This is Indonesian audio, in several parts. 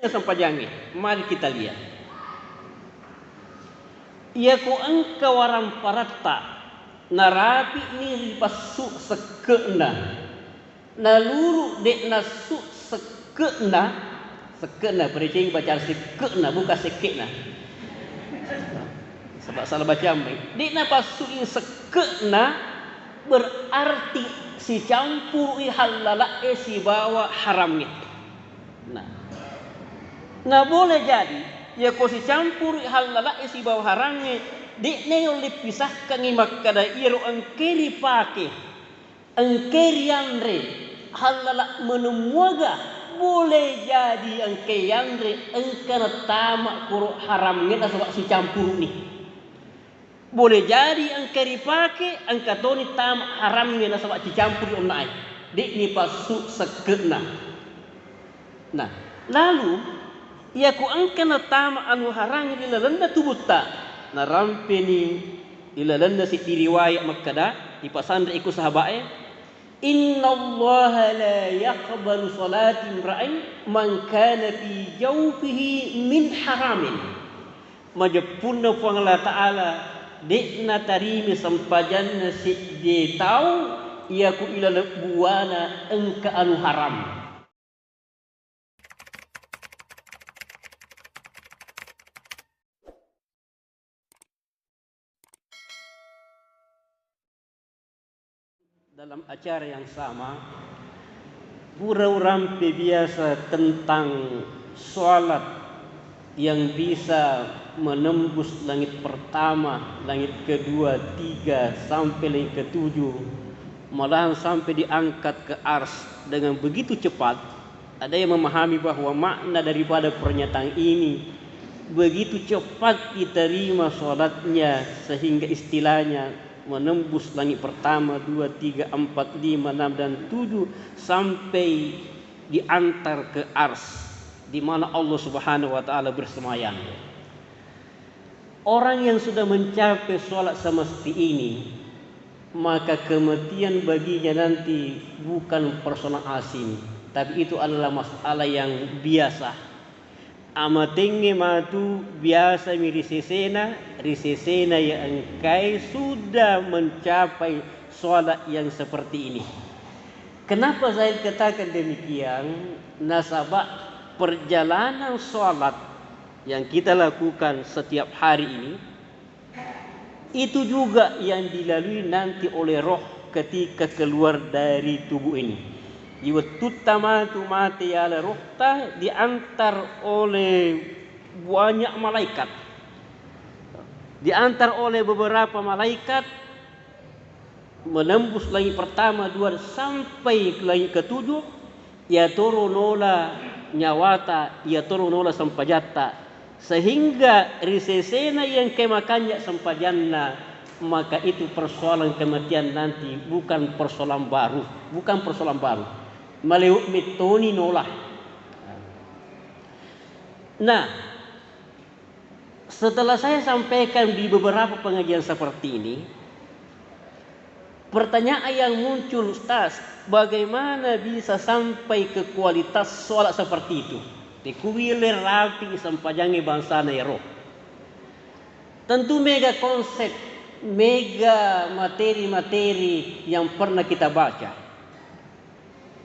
sampajangi. Mari kita lihat. Iaku engkau waram paratta narapi ni pasu sekena naluru dek nasu sekena percaya baca sekena bukan sekena sebab salah baca ambil dek na pasu in sekena berarti si campur halala si bawa haramnya. Nah boleh jadi ya ko si campur halala isi bawa haramnya di neo dipisahkan imak kada iro angkeri pake angkeri andre halala menemuaga boleh jadi angkeri andre angkana tamak kuro haramnya sebab si campur ni boleh jadi angkeri pake angkatoni tamak haramnya sebab si campur omnai di ni pasu sekena. Nah lalu ia ku angkana tama anu harangi ilalanda tubuta na rampeni ilalanda si diriwayat makkada ipasandra iku sahabae innallaha la yaqbalu salati imra'in man kana fi jawfihi min haramin majapunna fa Allah taala dekna tarimi sampajanna si je tau ia ku ilala buana engka anu haram. Dalam acara yang sama, gurau-rampe biasa tentang sholat yang bisa menembus langit pertama, langit kedua, tiga, sampai langit ketujuh, malahan sampai diangkat ke ars dengan begitu cepat. Ada yang memahami bahwa makna daripada pernyataan ini begitu cepat diterima sholatnya sehingga istilahnya menembus langit pertama, 2, 3, 4, 5, 6 dan 7 sampai diantar ke ars di mana Allah Subhanahu wa taala bersemayam. Orang yang sudah mencapai sholat semesti ini maka kematian baginya nanti bukan persoalan asing, tapi itu adalah masalah yang biasa. Amatenge matu biasa risesena yang engkai sudah mencapai sholat yang seperti ini. Kenapa saya katakan demikian? Nasabah perjalanan sholat yang kita lakukan setiap hari ini itu juga yang dilalui nanti oleh roh ketika keluar dari tubuh ini. Iwatuttamatu mati ala ruhta diantar oleh banyak malaikat, diantar oleh beberapa malaikat menembus langit pertama, 2 sampai ke langit ketujuh. Ya turunola nyawata, ya turunola sampajatta, sehingga risesena yang kemakannya sampajanna, maka itu persoalan kematian nanti bukan persoalan baru, Maleu mitoni nolah. Nah, setelah saya sampaikan di beberapa pengajian seperti ini, pertanyaan yang muncul, Ustaz, bagaimana bisa sampai ke kualitas sholat seperti itu? Tikuwiler rapi sampajangi bangsa Nairo. Tentu mega konsep, mega materi-materi yang pernah kita baca.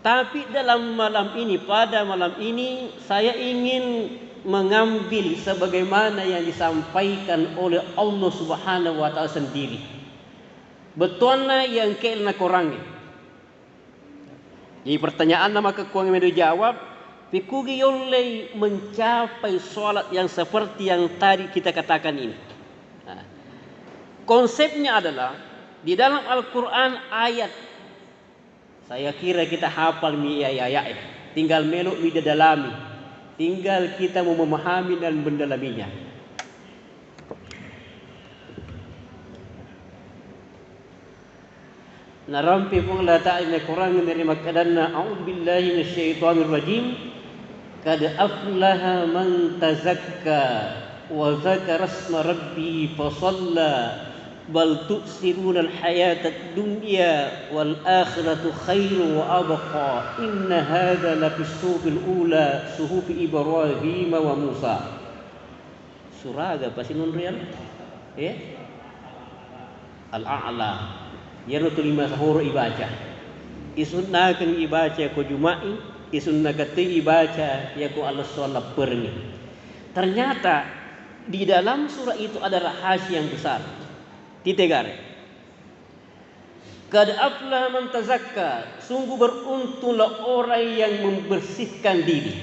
Tapi pada malam ini saya ingin mengambil sebagaimana yang disampaikan oleh Allah Subhanahu wa taala sendiri. Betulna yang kelna korangi. Jadi pertanyaan nama kekuang yang dijawab, pikugi yollei mencapai sholat yang seperti yang tadi kita katakan ini. Nah, konsepnya adalah di dalam Al-Quran ayat, saya kira kita hafal ayat, tinggal meluk dalami, tinggal kita mau memahami dan mendalaminya. Narampi pun Allah Ta'ala Quran dari makadana a'udzu billahi minasyaitonir rajim. Qad aflaha man tazakka wa dzakara asma rabbih fa shalla bal tu'siruna al-hayata ad-dunya wal akhiratu khairu wa abqa inna hadha la fi suhufil ula suhufi Ibrahim wa Musa. Suraga pasinun real al-a'la yano tulima sahur ibaca isunna kan ibaca ko jumai isunna kati ibaca ya ko Allah sholat perni. Ternyata di dalam surah itu ada rahasia yang besar. Titegare. Qad aflaha man tazakka, sungguh beruntunglah orang yang membersihkan diri.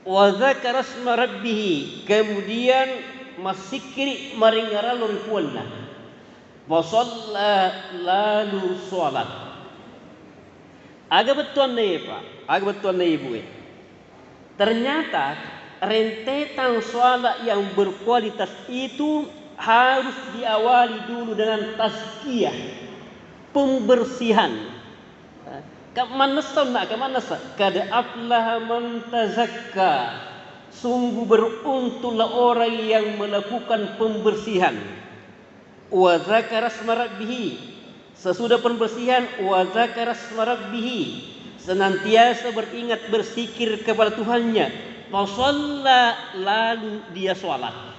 Wa dzakara asma rabbih, kemudian masikri maringara loripuanna. Wa shalla lalu salat. Aga betuan nih Pak, aga betuan nih Ibu. Ternyata rentetan salat yang berkualitas itu harus diawali dulu dengan tazkiyah, pembersihan. Kemana kad aflaha man tazakka, sungguh beruntunglah orang yang melakukan pembersihan. Wa dzakara asma rabbih, sesudah pembersihan wa dzakara asma rabbih, senantiasa beringat berzikir kepada Tuhannya. Fa shalla, lalu dia salat.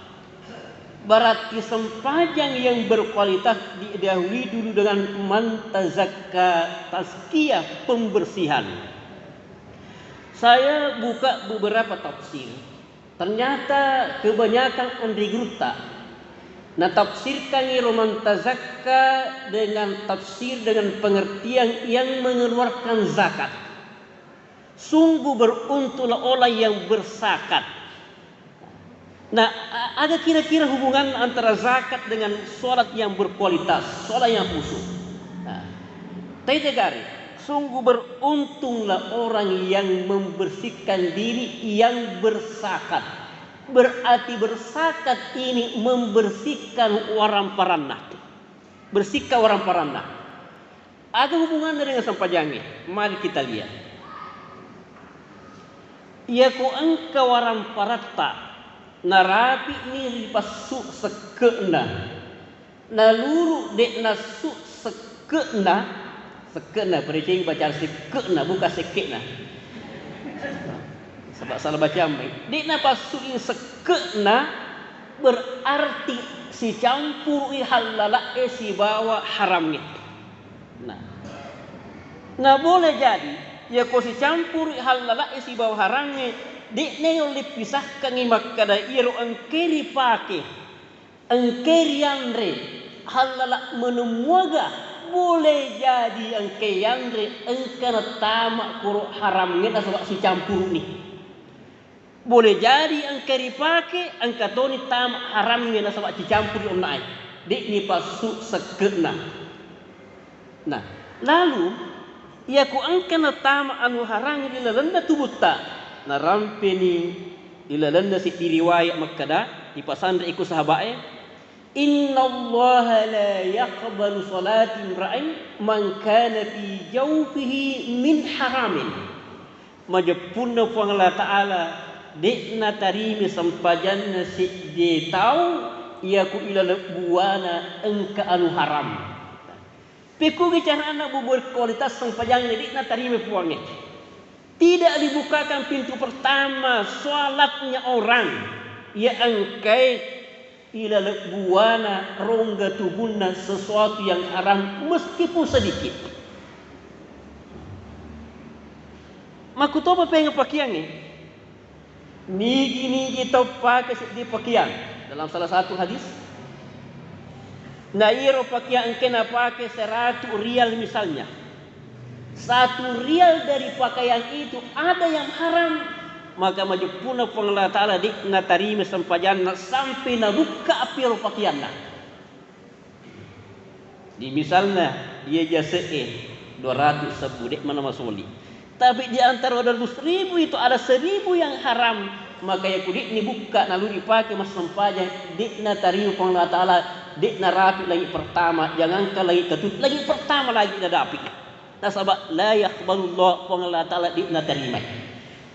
Berarti sempajan yang berkualitas didahului dulu dengan mantazakka, tazkiyah, pembersihan. Saya buka beberapa tafsir. Ternyata kebanyakan Andri Gruta. Nah, tafsirkan mantazakka dengan tafsir dengan pengertian yang mengeluarkan zakat. Sungguh beruntunglah orang yang berzakat. Nah, ada kira-kira hubungan antara zakat dengan sholat yang berkualitas, sholat yang khusyuk. Nah, Taitagari, sungguh beruntunglah orang yang membersihkan diri, yang berzakat. Berarti berzakat ini membersihkan orang parana. Bersihkan orang parana. Ada hubungan dengan sampajangnya. Mari kita lihat. Yaku engkau orang parata. Narapi ni pasu sekena, naluru dek nasu sekena percaya baca sekena bukan sekena. Sebab salah baca ambil. Dek na pasu in sekena berarti si campur halala si bawa haramnya. Nah boleh jadi ya ko si campur halala si bawa haramnya. Di neon dipisahkan makada iro angkeri pake angkeri andre halala menemuaga boleh jadi angkeri andre angkana tamak kuro haram ngeta sebab si campur ni boleh jadi angkeri pake angkatoni tamak haram ngeta sebab si campur om naik di ni pasu sekena. Nah lalu ya ku angkana tamak anu haram di lalanda tubuta na rampeni ilalanda si diriwayat makkada di pasandra iku sahabae innallaha la yaqbalu salati imra'in man kana fi jawfihi min haramin majapunna fa Allah taala dekna tarimi sampajanna si de tau iaku ilala buana engka anu haram peku bicara anak bubur kualitas sampajanna dekna tarimi puange. Tidak dibukakan pintu pertama salatnya orang ya angkai ila buana rongga tubuhna sesuatu yang haram meskipun sedikit. Makutopa pengen pakaian ni. Nigi kita pakai di pakaian dalam salah satu hadis. Nairo pakaian kena pakai 100 rial misalnya. 1 rial dari pakaian itu ada yang haram maka majapuna Allah Ta'ala dikna tarima sampajanna sampai nabuka apiro pakaianna di misalnya dia jasa 200 sebu dek mana masuli tapi di antara 200.000 itu ada 1.000 yang haram maka ya kudik ni buka lalu dipakai mas sampajan dikna tarima Allah Ta'ala dikna rapi lagi pertama jangankan lagi ketut lagi pertama lagi ada api. Nasabak la yaqbalullah Allah Ta'ala dikna terima.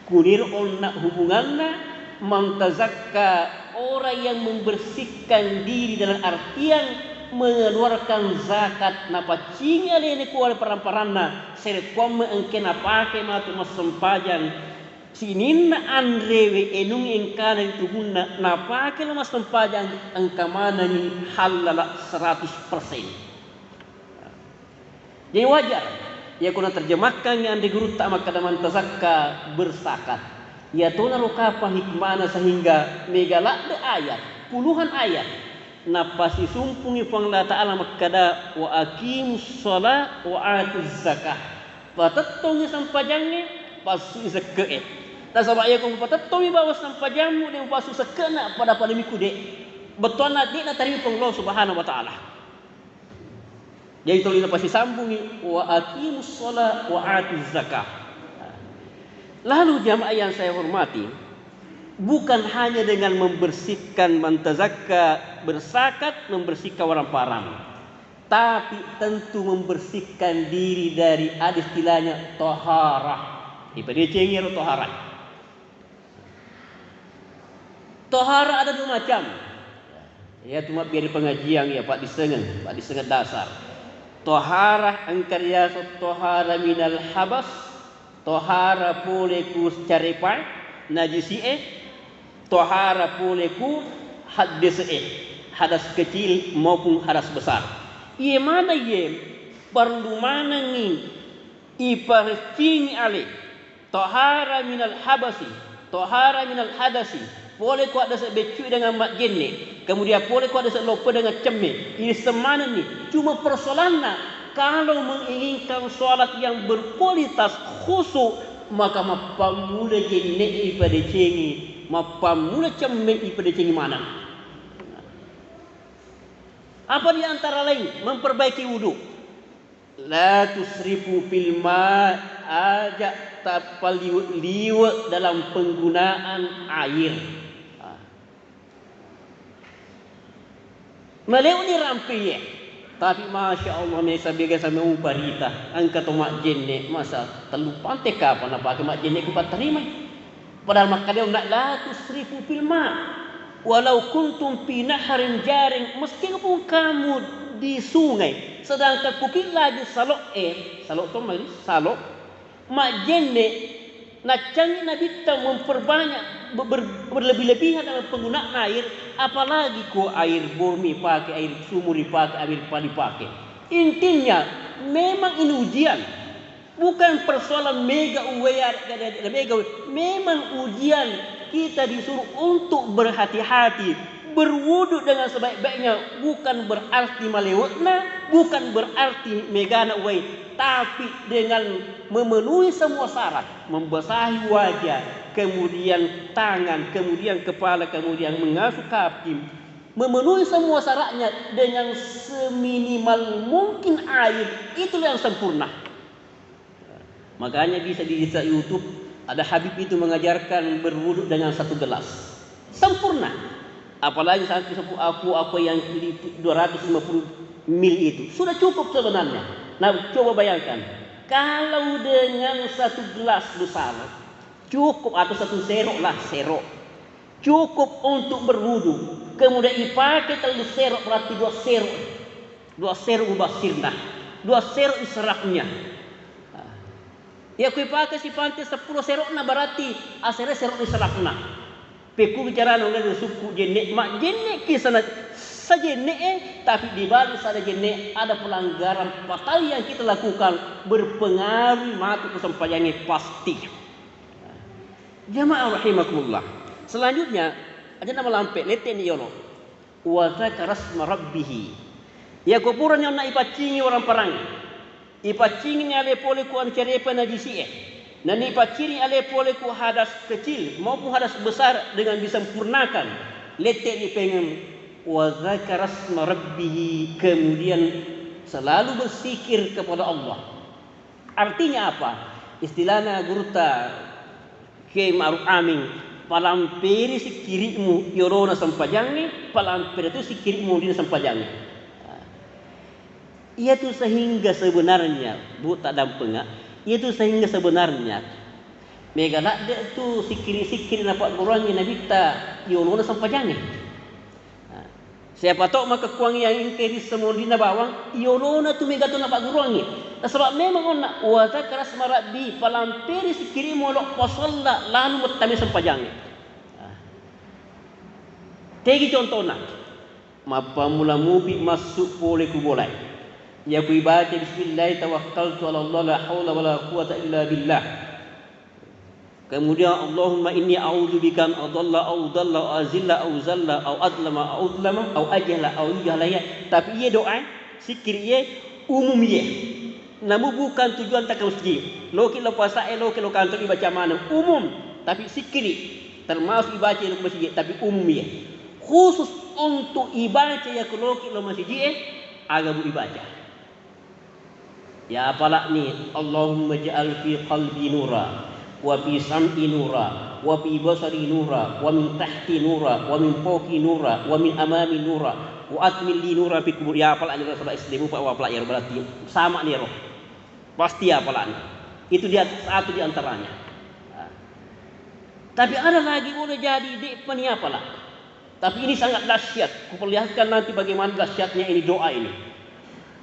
Kunir onna hubunganna mantazakka orang yang membersihkan diri dalam artian mengeluarkan zakat napa cinga lene kuala paramparana sere komme engke napake matu mas sempajan sininna andrewe enung engkana dituguna napake lo mas sempajan engkamana ni halala 100%. Jadi wajar ya kuna terjemahkan yang di guru tak makadaman tazakka bersakat. Ya tuna rukapa hikmana sehingga megalak de ayat, puluhan ayat. Napasi sumpungi pang Allah Ta'ala makada wa aqimus shalah wa atuz zakah. Patattongi sampajangnya pasu zakah. Tak sabak ya kung patattongi bawa sampajangmu dan pasu zakana pada miku de. Betul na di na tarimi pang Allah Subhanahu wa Ta'ala. Jadi tulis pasti sambungi wa aqimus shalah wa atuz zakah. Lalu jamaah yang saya hormati, bukan hanya dengan membersihkan mentazakka bersakat membersihkan orang param, tapi tentu membersihkan diri dari ada istilahnya taharah. Ibadah cengir taharah. Taharah ada dua macam. Ya cuma biar di pengajian ya Pak disengen dasar. Taharah angkarya taharah minal habas, taharah boleh ku caripai najisi tahara poleku hadas hadas kecil maupun hadas besar. Ia mana ye perlu mana ni iparcing ale tahara minal habasi tahara minal hadasi boleh ku ada sebecu dengan mak jenne kemudian boleh ku ada selopa dengan cemme. Ini semana ni cuma persoalannya kalau menginginkan solat yang berkualitas khusyuk maka mapamula jenne ipada cengi mapamula cemme ipada cengi mana. Apa di antara lain memperbaiki wudu. La tusrifu fil ma ajak tapal liwat dalam penggunaan air. Maleu ni rampi ye. Tapi masya Allah mesa biasa sama umparita angkat mak jenne masa telu pantai kapan apa ke mak jenne ku terima. Padahal maka dia nak la tusrifu fil ma walau kuntum fi nahrin jaring meskipun kamu di sungai sedangkan kukit lagi salok salok tu mari salok mak jenne nak canggih nabi kita memperbanyak berlebih-lebihan dalam penggunaan air, apalagi ko air bumi pakai, air sumur dipakai, air padi pakai. Intinya memang ini ujian, bukan persoalan mega memang ujian kita disuruh untuk berhati-hati, berwudu dengan sebaik-baiknya, bukan berarti malewatna, bukan berarti megana uai, tapi dengan memenuhi semua syarat, membasahi wajah, kemudian tangan, kemudian kepala, kemudian mengasuh kaki, memenuhi semua syaratnya dengan seminimal mungkin air, itulah yang sempurna. Makanya bisa di YouTube ada Habib itu mengajarkan berwudu dengan 1 gelas, sempurna. Apalagi sampai aku yang 250 mil itu sudah cukup sebenarnya. Nah, coba bayangkan kalau dengan 1 gelas besar cukup atau 1 serok lah serok cukup untuk berwudu. Kemudian dipakai terlalu serok berarti 2 serok mubasirna, 2 serok israfnya. Ya kui pakai si pantai 10 serok na berarti asere serok israfna. Peku bicara oleh suku jenne mak jenne kisah sajenne tapi di balik sada jenne ada pelanggaran fatal yang kita lakukan berpengaruh matu kesempajannya pasti. Jamaah rahimakumullah. Selanjutnya ada nama lampe lete ni yono. Wa zakara asma rabbih. Ya kupuran yang nak ipacingi orang perang. Ipacingi ni ale pole ku an cerepa najisi Nani paciri ale pole ku hadas kecil maupun hadas besar dengan disempurnakan. Letek ni pengen wa zakara asma rabbih, kemudian selalu berzikir kepada Allah. Artinya apa? Istilahnya gurta ke ma'ruf amin palampiri si kirimu yorona sampajangnya, palampiri itu si kirimu dina sampajangnya. Itu sehingga sebenarnya bu tak dampengak. Itu sehingga sebenarnya Mega nak de tu sikiri-sikiri dapat gurangi nabi ta yolona sampajane. Siapa tahu maka kuang yang ingkeri semua dina bawang yolona tu mega tu dapat gurangi. Sebab memang ona wa zakara asma rabbi palampiri sikiri molok pasalla lalu mutami sampajane. Tegi contohna. Mapa mula mubi masuk boleh ku boleh. Ya ku ibaca bismillah tawakkaltu ala Allah la haula wala quwata illa billah. Kemudian Allahumma inni a'udzubika an adalla au dalla au azilla au zalla au adlama au udlama au ajala au jahlaya. Tapi ia doa zikir ia umum ia. Namun bukan tujuan tak masjid. Lo kilo puasa lo kilo kantor dibaca mana umum. Tapi zikir termasuk ibaca lo masjid tapi umum ia. Khusus untuk ibaca ya kalau kilo masjid agak bu ibaca. Ya apalah ni Allahumma ja'al fi qalbi nura wa fi sam'i nura wa fi basari nura wa min tahti nura wa min fawqi nura wa min amami nura wa atmil li nura fi kubur. Ya apalah ni Rasulullah istimu pak wa ya berarti sama ni roh. Pasti apalah ni. Itu dia satu di antaranya. Tapi ada lagi boleh jadi di peni apalah. Tapi ini sangat dahsyat. Kuperlihatkan nanti bagaimana dahsyatnya ini doa ini.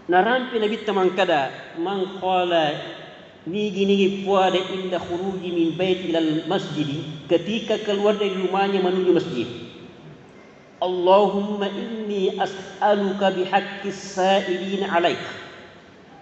Narampi Nabi teman kada mangqala nigi puade inda khuruji min bait ilal masjid, ketika keluar dari rumahnya menuju masjid. Allahumma inni as'aluka bihaqqis sa'ilin 'alaik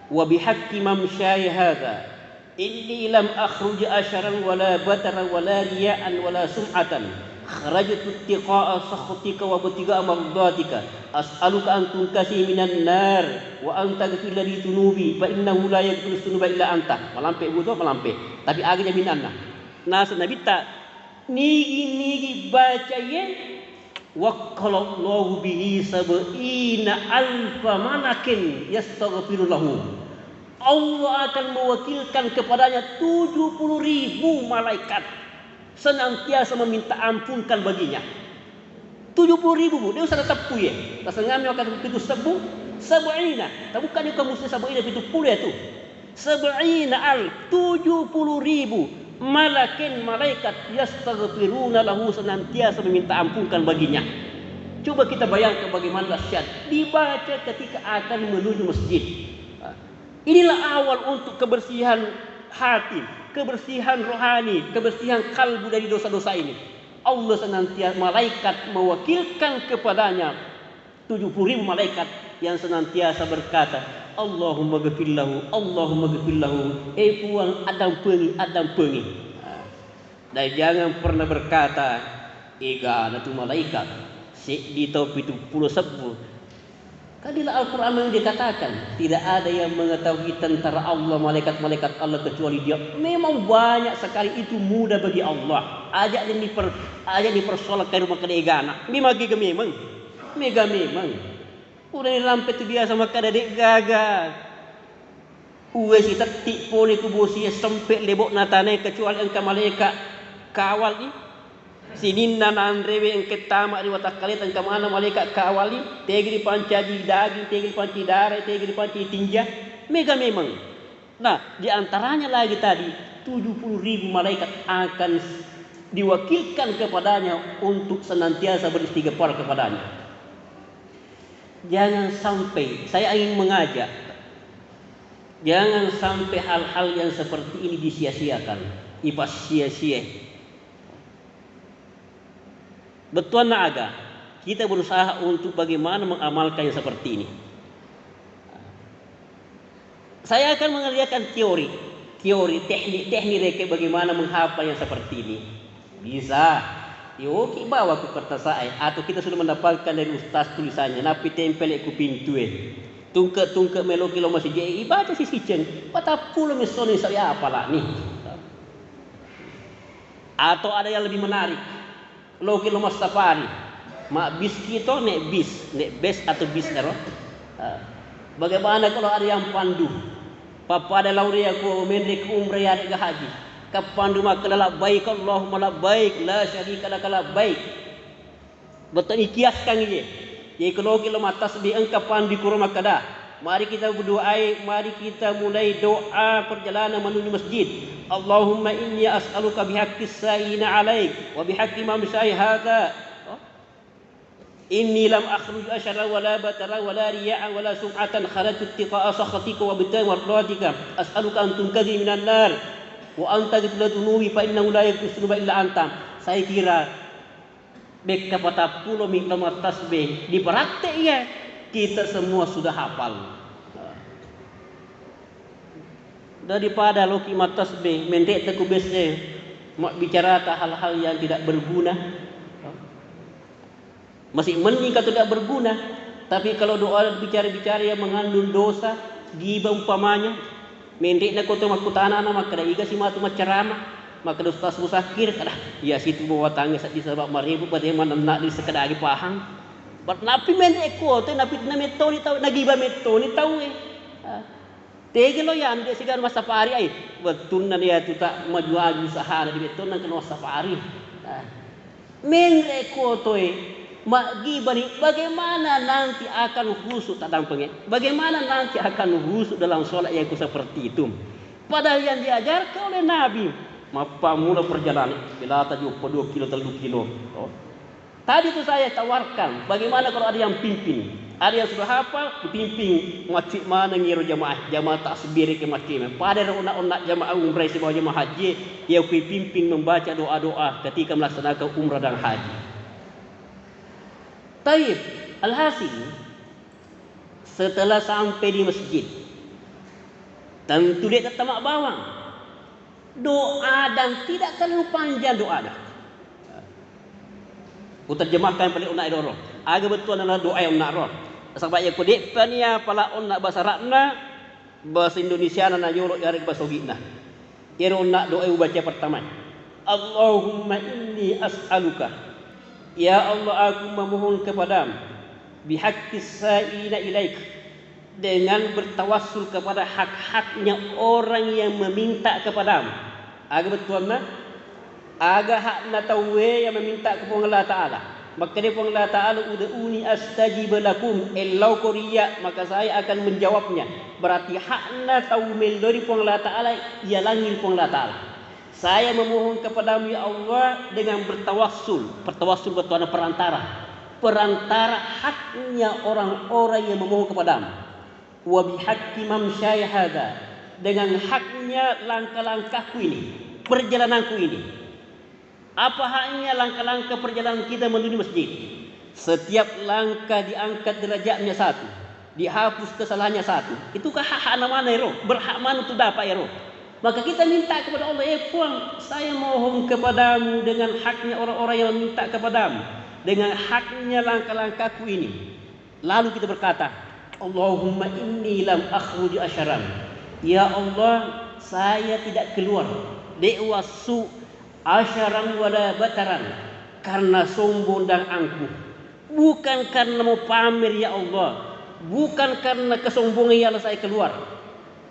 wa bihaqqi mamsyaya hadha inni lam akhruj asharan wala batara wala riya'an wala sum'atan kharajtu ittiqa'a sakhatika wa butiga mardatika as'aluka an tunkasi minan nar wa an taghfir li dhunubi fa innahu la yaghfiru dhunuba illa anta. Malampe butuh malampe tapi agaknya minanna nas nabi ta nigi baca ye waqalallahu bihi sab'ina alfa malakin yastaghfiru lahu. Allah akan mewakilkan kepadanya 70.000 malaikat senantiasa meminta ampunkan baginya. 70.000 bu, dia usah tepu ya. Tasangami akan itu sab'ina. Tak bukan dia kamu sab'ina itu 70 itu. Sab'ina al 70.000 malakin malaikat yastaghfiruna lahu senantiasa meminta ampunkan baginya. Coba kita bayangkan bagaimana dahsyat dibaca ketika akan menuju masjid. Inilah awal untuk kebersihan hati, kebersihan rohani, kebersihan kalbu dari dosa-dosa ini. Allah senantiasa malaikat mewakilkan kepadanya 70.000 malaikat yang senantiasa berkata, Allahumma ghfir lahu, Allahumma ghfir lahu. Puang adam pengi. Dan jangan pernah berkata, ega ada tu malaikat, di topi itu puluh sebu. Kadilah Al-Quran yang dikatakan tidak ada yang mengetahui tentara Allah, malaikat-malaikat Allah kecuali dia. Memang banyak sekali itu mudah bagi Allah. Ajak dipersoalkan rumah kedegana. Memang memang. Udah dilampe tu biasa maka adik gagal. Uwe si tetik poli kubusi sempit lebok natane kecuali engkau malaikat kawal ni. Sininna nandrewe engke tamak di watak kalit engka mana malaikat kawali tegri pancaji daging tegri panci darah tegri panci tinja mega memang. Nah di antaranya lagi tadi 70.000 malaikat akan diwakilkan kepadanya untuk senantiasa beristighfar kepadanya. Jangan sampai saya ingin mengajak, jangan sampai hal-hal yang seperti ini disia-siakan, ipas sia-sia. Betul naga, kita berusaha untuk bagaimana mengamalkan yang seperti ini. Saya akan mengerjakan teori, teknik reke bagaimana menghafal yang seperti ini. Bisa, yo kita bawa ke kertas saya, atau kita sudah mendapatkan dari ustaz tulisannya, napi tempel ku pintu tungke melo kilo masih jadi baca sisi ceng, patapulo misoni saya apalah nih. Atau ada yang lebih menarik. Loki lo mas safari, mak bis kita nek bes atau bis ero. Bagaimana kalau ada yang pandu? Papa ada lauria ko mendek umrah ya ke haji. Kapandu mak kelala baik Allahumma la baik la syarika lak la baik. Betul ikiaskan ye. Ye kalau kilo matas bi engka pandi kurma kada. Mari kita berdoa, mari kita mulai doa perjalanan menuju masjid. Allahumma inni as'aluka bihaqqis sa'ina 'alaik wa bihaqqi man syai hadza. Inni lam akhruj asyara wala batara wala riya'an wala sum'atan kharajtu ittiqa'a sakhatika wa bita'a mardatika. As'aluka an tunkadhi minan nar wa anta ghfir dhunubi fa innahu la yaghfiru illa anta. Saya kira beka patah pulau minta tasbih dipraktek ya, kita semua sudah hafal. Daripada lo kimat tasbih mendek teku bese mak bicara hal-hal yang tidak berguna, masih mending kalau tidak berguna. Tapi kalau doa bicara-bicara yang mengandung dosa, ghibah umpamanya, mendek nak kotor makutana nama kada iga si matu macarama, maka ustaz musakir kada ya situ bawa tangis di sebab maribu bagaimana nak di sekadar pahang. Bat napi mendek ko te napi na metoni tahu na ghibah metoni tahu Tege lo yan dia sigar masafari ay betul na dia tu tak maju usaha di betul na kena safari. Mengre ko to magi bani bagaimana nanti akan khusyuk tadang pengen. Bagaimana nanti akan khusyuk dalam solat yang seperti itu. Padahal yang diajarkan oleh Nabi, mapa mula perjalanan bila tajuk 2 kilo 3 kilo. Tadi itu saya tawarkan bagaimana kalau ada yang pimpin. Ada yang sudah hafal, pimpin masjid mana ngiro jamaah tasbir ke masjid. Pada onak jamaah umrah sebawa jamaah haji, yang pimpin membaca doa-doa ketika melaksanakan umrah dan haji. Taib, alhasil setelah sampai di masjid, tentu dia tertamak bawang. Doa dan tidak terlalu panjang doa dah. Ku terjemahkan pada onak idoro. Aga betul adalah doa yang nak roh. Sebab yang kudik tania pala onak bahasa Arabna, bahasa Indonesia na yorok yarik bahasa Gina. Iro nak doa baca pertama. Allahumma inni as'aluka. Ya Allah, aku memohon kepadamu bihaqqis sa'ina ilaik, dengan bertawassul kepada hak-haknya orang yang meminta kepadamu. Aga betul na? Aga hakna tawe yang meminta kepada Allah Ta'ala. Maka dia pun Allah Ta'ala ud'uni astajib lakum, illau quriya, maka saya akan menjawabnya. Berarti hakna tahu dari pun Allah Ta'ala ia langit pun Allah Ta'ala. Saya memohon kepadamu ya Allah dengan bertawassul. Bertawassul bertuan perantara haknya orang-orang yang memohon kepadamu. Wa bihaqqi mamsyaya hadza, dengan haknya langkah-langkahku ini, perjalananku ini. Apa haknya langkah-langkah perjalanan kita menuju masjid? Setiap langkah diangkat derajatnya 1, dihapus kesalahannya 1. Itukah hak mana ero? Berhak mana itu dapat ero? Maka kita minta kepada Allah, Puang, saya mohon kepadamu dengan haknya orang-orang yang minta kepadamu, dengan haknya langkah-langkahku ini. Lalu kita berkata, Allahumma inni lam akhruj asyaran. Ya Allah, saya tidak keluar dewasu asyaran wala bataran, karena sombong dan angkuh, bukan karena mau pamer ya Allah, bukan karena kesombongan ya Allah saya keluar,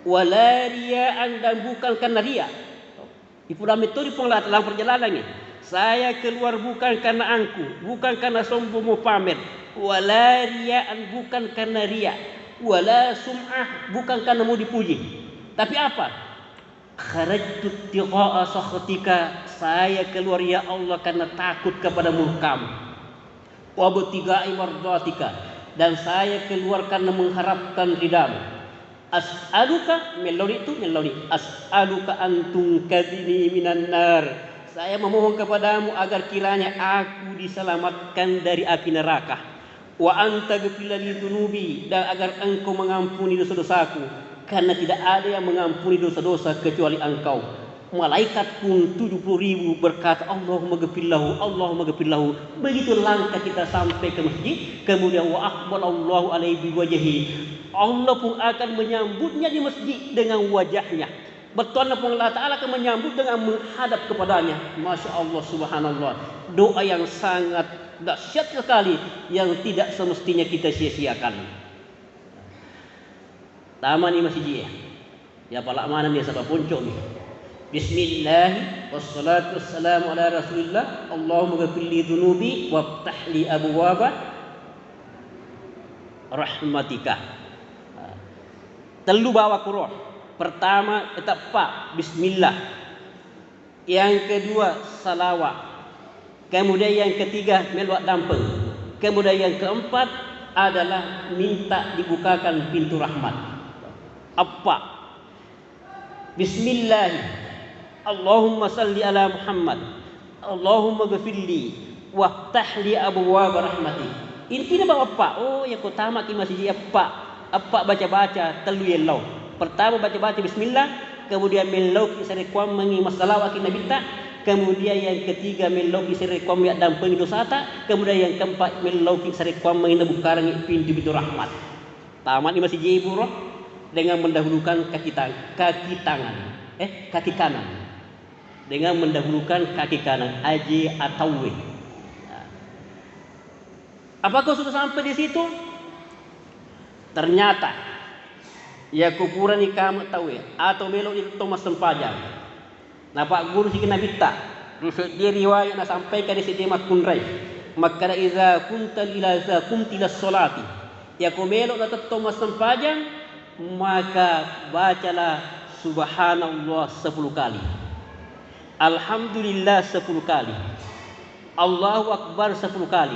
wala riya'an, dan bukan karena riya. Ipulah metode pengelat dalam perjalanan ini. Saya keluar bukan karena angkuh, bukan karena sombong mau pamer, wala riya'an, bukan karena riya, wala sum'ah, bukan karena mau dipuji. Tapi apa? Kharajtu tiqa'a sakhatika, saya keluar ya Allah karena takut kepada murkamu. Wa butiga'i mardatika, dan saya keluar karena mengharapkan ridamu. As'aluka, melodi as'aluka antum kadini minan nar, saya memohon kepadamu agar kiranya aku diselamatkan dari api neraka. Wa anta ghfir li dzunubi, dan agar engkau mengampuni dosa-dosaku, karena tidak ada yang mengampuni dosa-dosa kecuali engkau. Malaikat pun 70.000 berkata Allahumma ghfirlahu, Allahumma ghfirlahu. Begitu langkah kita sampai ke masjid, kemudian wa aqbalallahu alaihi biwajhi, Allah pun akan menyambutnya di masjid dengan wajahnya. Betul pun Allah Ta'ala akan menyambut dengan menghadap kepadanya. Masya Allah, subhanallah. Doa yang sangat dahsyat sekali, yang tidak semestinya kita sia-siakan. Taman ni masih dia. Ya pala mana ni sebab puncuk ni. Bismillah wassalatu wassalamu ala Rasulillah. Allahumma ghfir li dhunubi waftah li abwaaba rahmatika. Telu bawa kuroh. Pertama etap pak bismillah. Yang kedua salawat. Kemudian yang ketiga meluat dampeng. Kemudian yang keempat adalah minta dibukakan pintu rahmat. Apa? Bismillah. Allahumma salli ala Muhammad. Allahumma ghafirli waftahli abwaab rahmati. Ini tidak bawa apa? Oh, yang utama kita masih apa? Apa baca-baca telu yelau. Pertama baca-baca bismillah, kemudian melau kisah kuam mengi masalah wakin nabi tak. Kemudian yang ketiga melau kisah kuam ya dan pengidosata. Kemudian yang keempat melau kisah kuam mengi bukarang pintu-pintu rahmat. Tamat ini masih jibu roh dengan mendahulukan kaki kanan. Dengan mendahulukan kaki kanan aji atau we. Apakah sudah sampai di situ? Ternyata ya kuburan ni kamu tahu ya atau melok itu Thomas Sempajang. Nah Pak Guru si kena bita. Dia riwayat nak sampaikan di sini makunrai. Maka iza kunta ila za kumtilas solati. Ya ku melok nak Thomas Sempajang maka bacalah subhanallah 10 kali. Alhamdulillah 10 kali. Allahu Akbar 10 kali.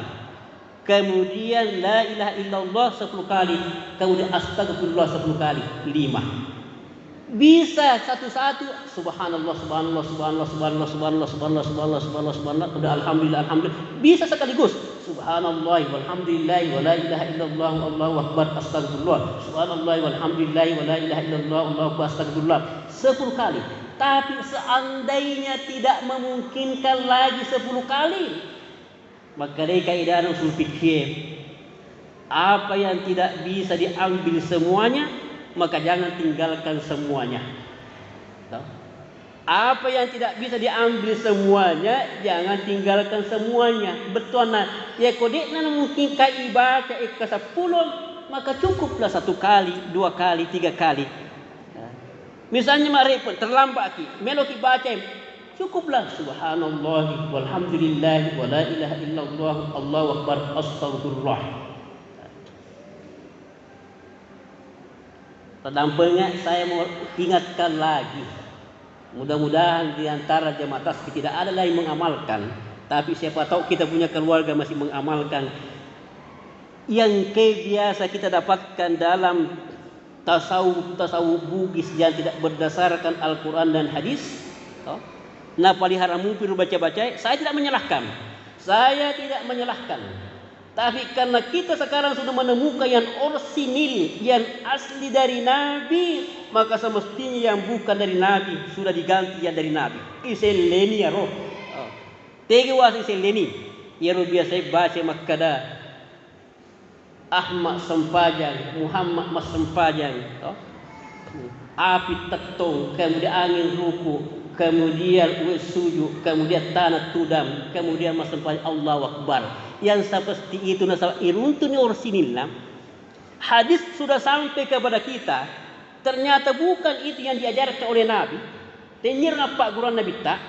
Kemudian la ilaha illallah 10 kali. Kemudian astagfirullah 10 kali. 5. Bisa satu-satu. Subhanallah, subhanallah, subhanallah, subhanallah, subhanallah, subhanallah, subhanallah, subhanallah, subhanallah. Udah alhamdulillah, alhamdulillah. Bisa sekaligus. Subhanallah walhamdulillah wa la ilaha illallah Allahu akbar astagfirullah. Subhanallah walhamdulillah wa la ilaha illallah Allahu akbar astagfirullah. 10 kali. Tapi seandainya tidak memungkinkan lagi 10 kali, maka dari kaidah usul fikih, apa yang tidak bisa diambil semuanya, maka jangan tinggalkan semuanya. Apa yang tidak bisa diambil semuanya, jangan tinggalkan semuanya. Betul nah. Ya kodek nah mungkin kai ibadah ke 10, maka cukuplah 1 kali, 2 kali, 3 kali. Misalnya mari pun terlambat ki, melok baca cukuplah subhanallah walhamdulillah wa la ilaha illallah Allahu akbar astagfirullah. Terdampingnya saya mau ingatkan lagi. Mudah-mudahan di antara jemaah tasbih tidak ada lagi mengamalkan, tapi siapa tahu kita punya keluarga masih mengamalkan yang biasa kita dapatkan dalam tasawuf Bugis yang tidak berdasarkan Al-Quran dan hadis. Nah pelihara mumpir baca-baca, saya tidak menyalahkan. Tapi karena kita sekarang sudah menemukan yang orsinil, yang asli dari Nabi, maka semestinya yang bukan dari Nabi sudah diganti yang dari Nabi. Iseleni ya roh. Tegi wasi iseleni. Ya roh biasa baca makada Ahmad Sempajang, Muhammad Mas Sempajang, api tetung, kemudian angin ruku, kemudian sujud, kemudian tanah tudam, kemudian Mas Sempajang Allahu Akbar. Yang seperti itu nasab iruntun orsinillah. Hadis sudah sampai kepada kita, ternyata bukan itu yang diajarkan oleh Nabi. Tenyirna Pak Guru Nabi tak.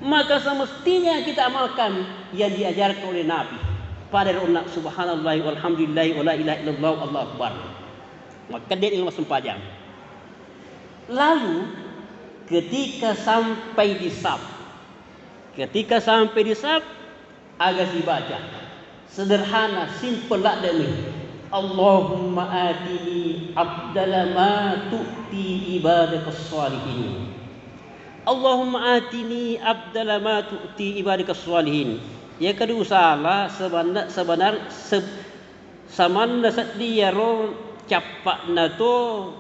Maka semestinya kita amalkan yang diajarkan oleh Nabi. Pada rona subhanallah walhamdulillah wa la ilaha illallah Allahu akbar. Maka dia ilmu sempajang. Lalu ketika sampai di saf agak dibaca sederhana, simple lah demi Allahumma atini afdala ma tu'ti ibadakas salihin. Allahumma atini afdala ma tu'ti ibadakas salihin. Ya kedua salah sebenar samanda dia ro capak na to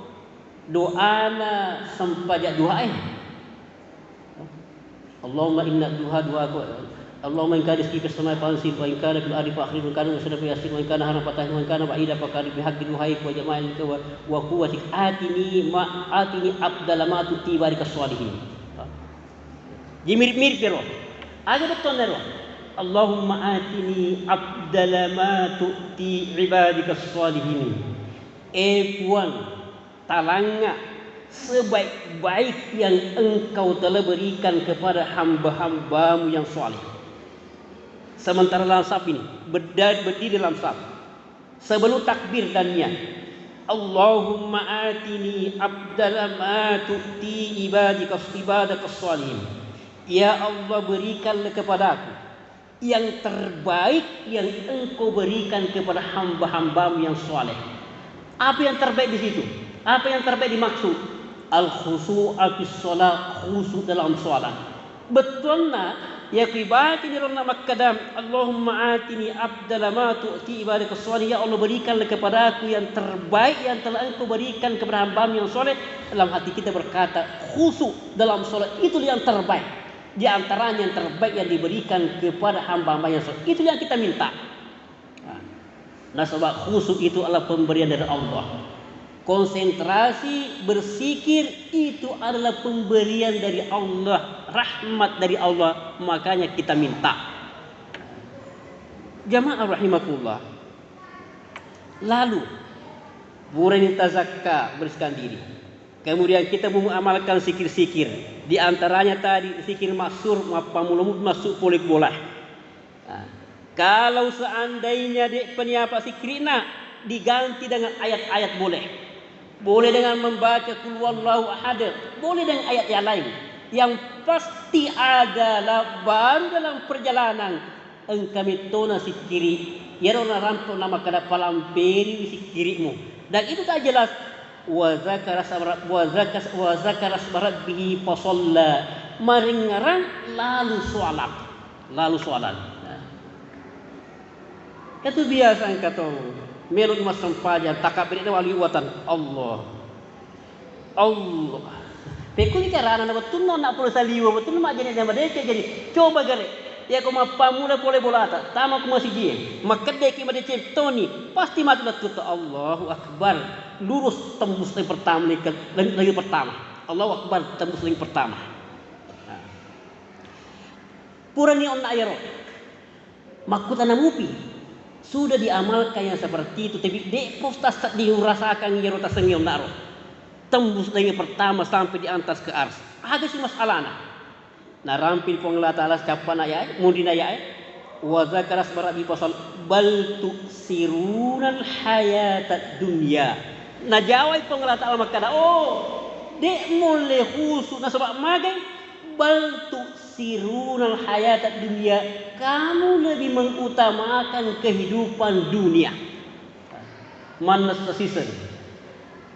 doa na sempajak doa Allahumma inna doa ko Allahumma in kana rizqi fis samai fansil wa in kana fil ardi fa akhrij wa kana wasna fi yasin wa in kana haram fatah wa in kana ba'ida fa qari bi haqqi duhaik wa jama'il wa quwwatik atini afdala ma tu'ti barikas salihin. Mirip-mirip ro. Aga betul ro. Allahumma atini afdala ma tu'ti ibadikas salihin. Puan talanga sebaik-baik yang engkau telah berikan kepada hamba-hambamu yang salih. Sementara dalam saf ini berdiri dalam saf sebelum takbir dan niat Allahumma atini abdala ma tu'ti ibadaka salihin. Ya Allah, berikanlah kepadaku yang terbaik yang engkau berikan kepada hamba-hambamu yang soleh. Apa yang terbaik di situ? Apa yang terbaik dimaksud? Al-khusu'a fis shalah, khusu' dalam salat. Betulna ya qibati ni rona makadam Allahumma atini abdala ma tu'ti ibadaka salihin. Ya Allah, berikanlah kepadaku yang terbaik yang telah engkau berikan kepada hamba-Mu yang soleh. Dalam hati kita berkata khusu' dalam salat itu yang terbaik. Di antaranya yang terbaik yang diberikan kepada hamba-hamba yang soleh. Itu yang kita minta. Nah, sebab khusu' itu adalah pemberian dari Allah. Konsentrasi berzikir itu adalah pemberian dari Allah, rahmat dari Allah, makanya kita minta. Jamaah rahimakumullah. Lalu bulan tazakka, bersihkan diri. Kemudian kita mengamalkan zikir-zikir. Di antaranya tadi zikir maksur, mulut masuk boleh bolah. Kalau seandainya penyapa zikrina diganti dengan ayat-ayat boleh. Boleh dengan membaca qul huwallahu ahad, boleh dengan ayat yang lain. Yang pasti adalah baru dalam perjalanan engkami tona sikiri, ya rona rampo nama kada palamperi sikirimu. Dan itu tak jelas wa zakara rabbihi fa shalla, maringaran lalu salat. Itu biasa kata melod mas sampaja takabir itu wali watan Allah. Pekuli karana na betul nak pula saliwa betul mak jadi nama dia jadi coba gare. Ya ko mapamula boleh bolata tama ko masih dia. Makade ki made toni pasti mati betul Allahu akbar. Lurus tembus lagi pertama lagi pertama. Allahu akbar tembus lagi pertama. Purani on ayro. Makutana mupi. Sudah diamalkan yang seperti itu, tapi dek postas dirasakan yang rota sengiom naro. Tembus lagi pertama sampai di atas ke ars. Ada sih masalahnya. Nah rampil pengelah ta'ala capan ayat, mundin ayat. Wa zakara asbarabi pasal bal tu'sirunal hayatat dunya. Nah jawab pengelah ta'ala makana, dek mulai khusus nah sebab magai bal tu'sirunal hayatat dunya. Kamu lebih mengutamakan kehidupan dunia. Manas season.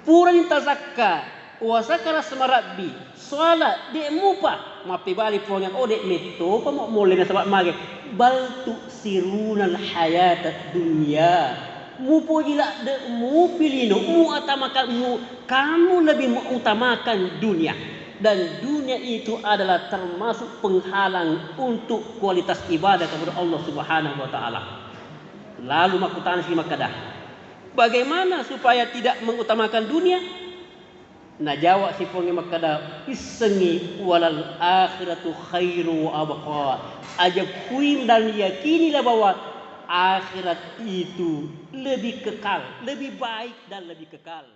Puran tazakka wa zakara asma rabbi. Salat dek mupa mapi bali pongan dek meto pa mo mole na sebab mage bal tu'sirunal hayatat dunya. Mupo jila de mu pilino mu atamakan mu, kamu lebih mengutamakan dunia. Dan dunia itu adalah termasuk penghalang untuk kualitas ibadah kepada Allah Subhanahu wa taala. Lalu makutan si makadah. Bagaimana supaya tidak mengutamakan dunia? Nah jawab si pongi makadah isengi walal akhiratu khairu wa abqa. Ajab kuim dan yakinilah bahwa akhirat itu lebih kekal, lebih baik dan lebih kekal.